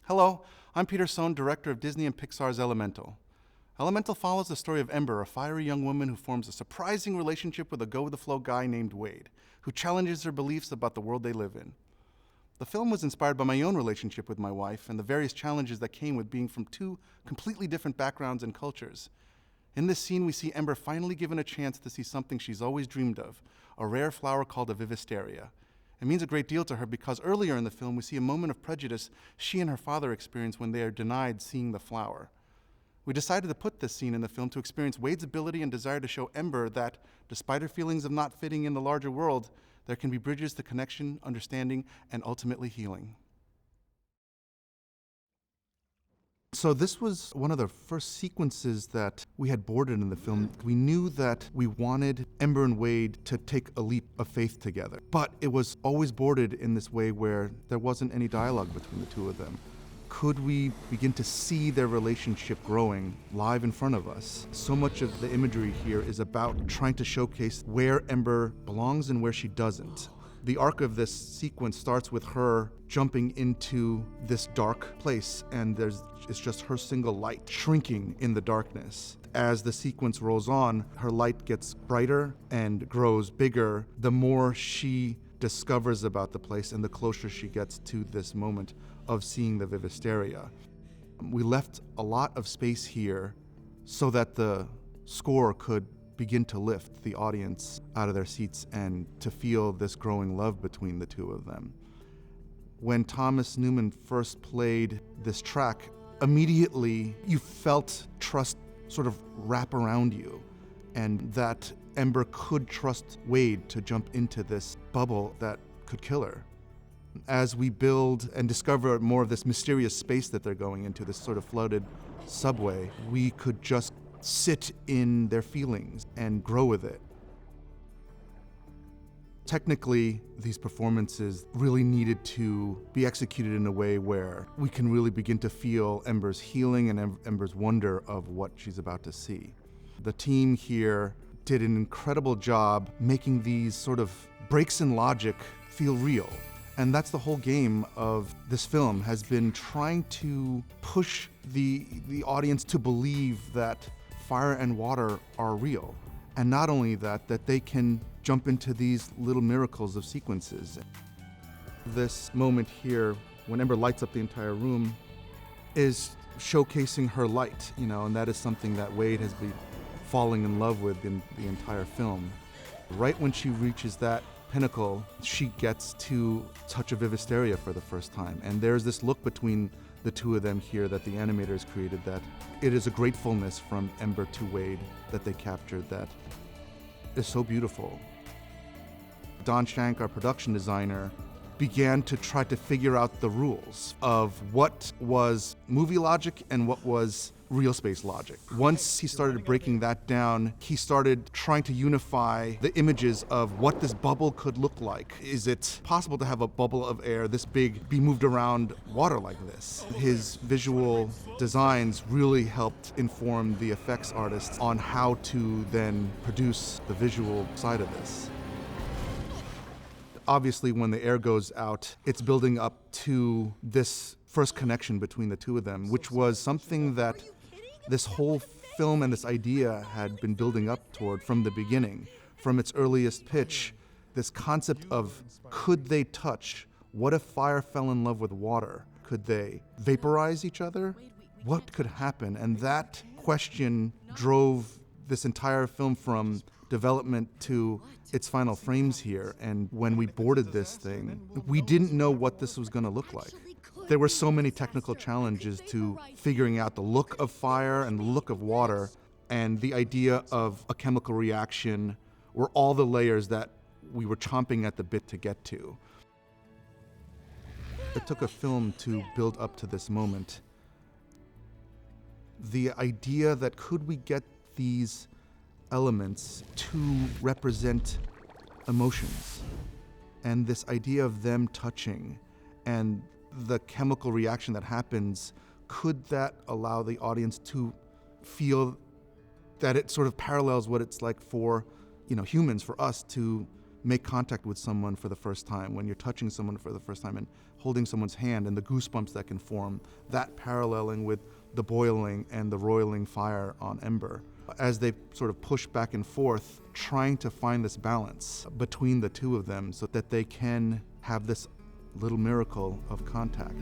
Hello, I'm Peter Sohn, director of Disney and Pixar's Elemental. Elemental follows the story of Ember, a fiery young woman who forms a surprising relationship with a go-with-the-flow guy named Wade, who challenges her beliefs about the world they live in. The film was inspired by my own relationship with my wife and the various challenges that came with being from two completely different backgrounds and cultures. In this scene, we see Ember finally given a chance to see something she's always dreamed of, a rare flower called a vivisteria. It means a great deal to her because earlier in the film, we see a moment of prejudice she and her father experience when they are denied seeing the flower. We decided to put this scene in the film to experience Wade's ability and desire to show Ember that, despite her feelings of not fitting in the larger world, there can be bridges to connection, understanding, and ultimately healing. So this was one of the first sequences that we had boarded in the film. We knew that we wanted Ember and Wade to take a leap of faith together, but it was always boarded in this way where there wasn't any dialogue between the two of them. Could we begin to see their relationship growing live in front of us? So much of the imagery here is about trying to showcase where Ember belongs and where she doesn't. The arc of this sequence starts with her jumping into this dark place, and it's just her single light shrinking in the darkness. As the sequence rolls on, her light gets brighter and grows bigger the more she discovers about the place and the closer she gets to this moment of seeing the vivisteria. We left a lot of space here so that the score could begin to lift the audience out of their seats and to feel this growing love between the two of them. When Thomas Newman first played this track, immediately you felt trust sort of wrap around you, and that Ember could trust Wade to jump into this bubble that could kill her. As we build and discover more of this mysterious space that they're going into, this sort of flooded subway, we could just sit in their feelings and grow with it. Technically, these performances really needed to be executed in a way where we can really begin to feel Ember's healing and Ember's wonder of what she's about to see. The team here did an incredible job making these sort of breaks in logic feel real. And that's the whole game of this film, has been trying to push the audience to believe that fire and water are real. And not only that, that they can jump into these little miracles of sequences. This moment here, when Ember lights up the entire room, is showcasing her light, and that is something that Wade has been falling in love with in the entire film. Right when she reaches that pinnacle, she gets to touch a vivisteria for the first time. And there's this look between the two of them here that the animators created, that it is a gratefulness from Ember to Wade that they captured that is so beautiful. Don Shank, our production designer, began to try to figure out the rules of what was movie logic and what was real space logic. Once he started breaking that down, he started trying to unify the images of what this bubble could look like. Is it possible to have a bubble of air this big be moved around water like this? His visual designs really helped inform the effects artists on how to then produce the visual side of this. Obviously, when the air goes out, it's building up to this first connection between the two of them, which was something that this whole film and this idea had been building up toward from the beginning. From its earliest pitch, this concept of, could they touch? What if fire fell in love with water? Could they vaporize each other? What could happen? And that question drove this entire film from development to its final frames here. And when we boarded this thing, we didn't know what this was going to look like. There were so many technical challenges to figuring out the look of fire and the look of water, and the idea of a chemical reaction were all the layers that we were chomping at the bit to get to. It took a film to build up to this moment. The idea that could we get these elements to represent emotions, and this idea of them touching and the chemical reaction that happens, could that allow the audience to feel that it sort of parallels what it's like for humans, for us to make contact with someone for the first time, when you're touching someone for the first time and holding someone's hand and the goosebumps that can form, that paralleling with the boiling and the roiling fire on Ember, as they sort of push back and forth, trying to find this balance between the two of them so that they can have this little miracle of contact.